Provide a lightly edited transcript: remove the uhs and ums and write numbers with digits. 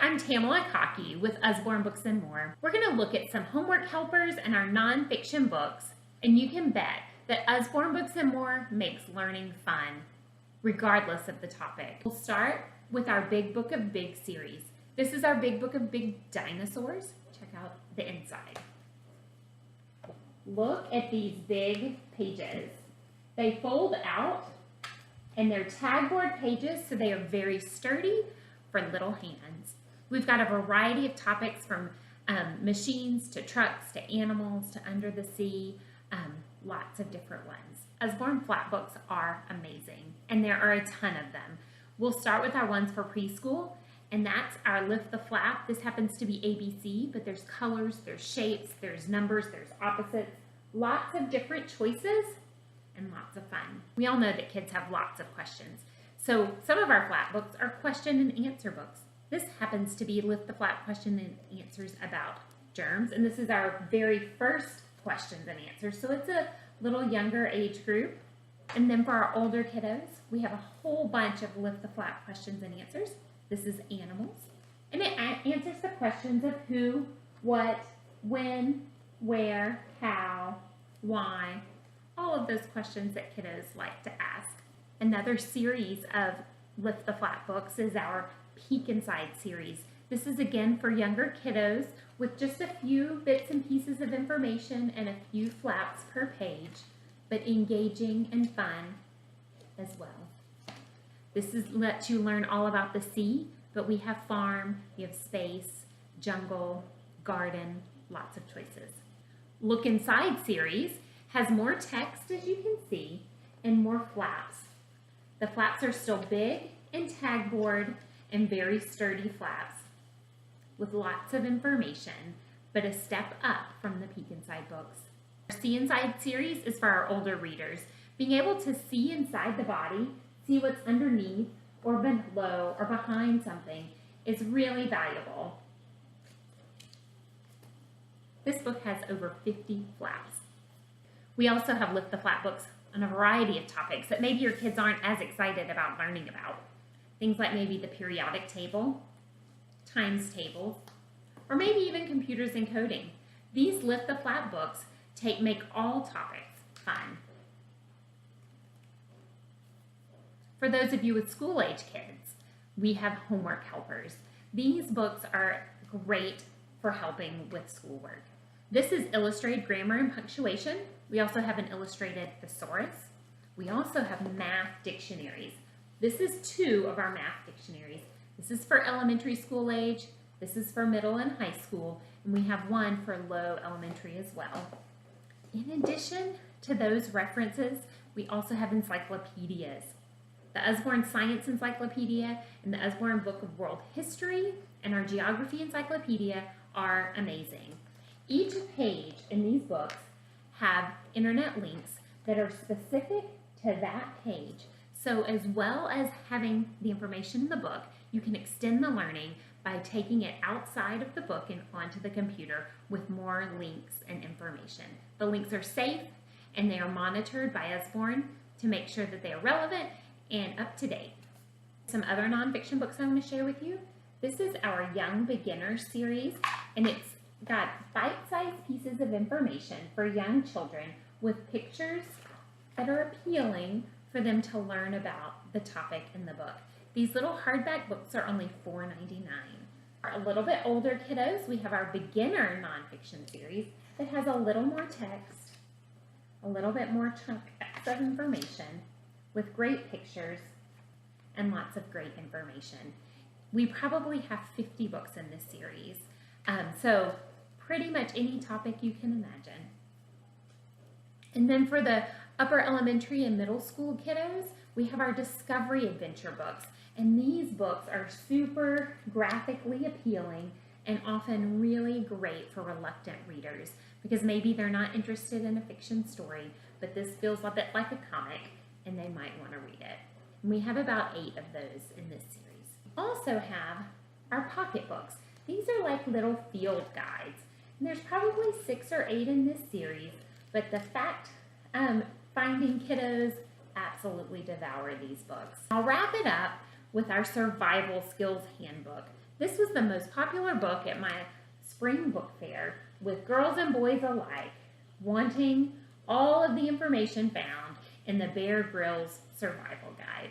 I'm Tamala Cockey with Usborne Books and More. We're going to look at some homework helpers and our nonfiction books, and you can bet that Usborne Books and More makes learning fun, regardless of the topic. We'll start with our Big Book of Big series. This is our Big Book of Big Dinosaurs. Check out the inside. Look at these big pages. They fold out, and they're tagboard pages, so they are very sturdy for little hands. We've got a variety of topics from machines to trucks to animals to under the sea, lots of different ones. Usborne flat books are amazing, and there are a ton of them. We'll start with our ones for preschool, and that's our Lift the Flap. This happens to be ABC, but there's colors, there's shapes, there's numbers, there's opposites, lots of different choices, and lots of fun. We all know that kids have lots of questions. So some of our flat books are question and answer books. This happens to be Lift the Flap question and answers about germs, and this is our very first questions and answers, so it's a little younger age group. And then for our older kiddos, we have a whole bunch of Lift the Flap questions and answers. This is animals, and it answers the questions of who, what, when, where, how, why, all of those questions that kiddos like to ask. Another series of Lift the Flap books is our Peek Inside series. This is again for younger kiddos with just a few bits and pieces of information and a few flaps per page, but engaging and fun as well. This lets you learn all about the sea, but we have farm, we have space, jungle, garden, lots of choices. Look Inside series has more text, as you can see, and more flaps. The flaps are still big and tagboard and very sturdy flaps with lots of information, but a step up from the Peek Inside books. Our See Inside series is for our older readers. Being able to see inside the body, see what's underneath or below or behind something is really valuable. This book has over 50 flaps. We also have Lift the Flap books on a variety of topics that maybe your kids aren't as excited about learning about. Things like maybe the periodic table, times tables, or maybe even computers and coding. These Lift the Flap books make all topics fun. For those of you with school-age kids, we have homework helpers. These books are great for helping with schoolwork. This is illustrated grammar and punctuation. We also have an illustrated thesaurus. We also have math dictionaries. This is 2 of our math dictionaries. This is for elementary school age. This is for middle and high school. And we have one for low elementary as well. In addition to those references, we also have encyclopedias. The Usborne Science Encyclopedia and the Usborne Book of World History and our Geography Encyclopedia are amazing. Each page in these books have internet links that are specific to that page. So as well as having the information in the book, you can extend the learning by taking it outside of the book and onto the computer with more links and information. The links are safe and they are monitored by Usborne to make sure that they are relevant and up to date. Some other nonfiction books I'm going to share with you. This is our Young Beginner series, and it's got bite-sized pieces of information for young children with pictures that are appealing for them to learn about the topic in the book. These little hardback books are only $4.99. For a little bit older kiddos, we have our Beginner Nonfiction series that has a little more text, a little bit more chunks of information with great pictures and lots of great information. We probably have 50 books in this series, so pretty much any topic you can imagine. And then for the upper elementary and middle school kiddos, we have our Discovery Adventure books. And these books are super graphically appealing and often really great for reluctant readers because maybe they're not interested in a fiction story, but this feels a bit like a comic and they might want to read it. And we have about 8 of those in this series. We also have our pocketbooks. These are like little field guides. And there's probably 6 or 8 in this series, but the fact-finding kiddos absolutely devour these books. I'll wrap it up with our survival skills handbook. This was the most popular book at my spring book fair, with girls and boys alike wanting all of the information found in the Bear Grylls Survival Guide.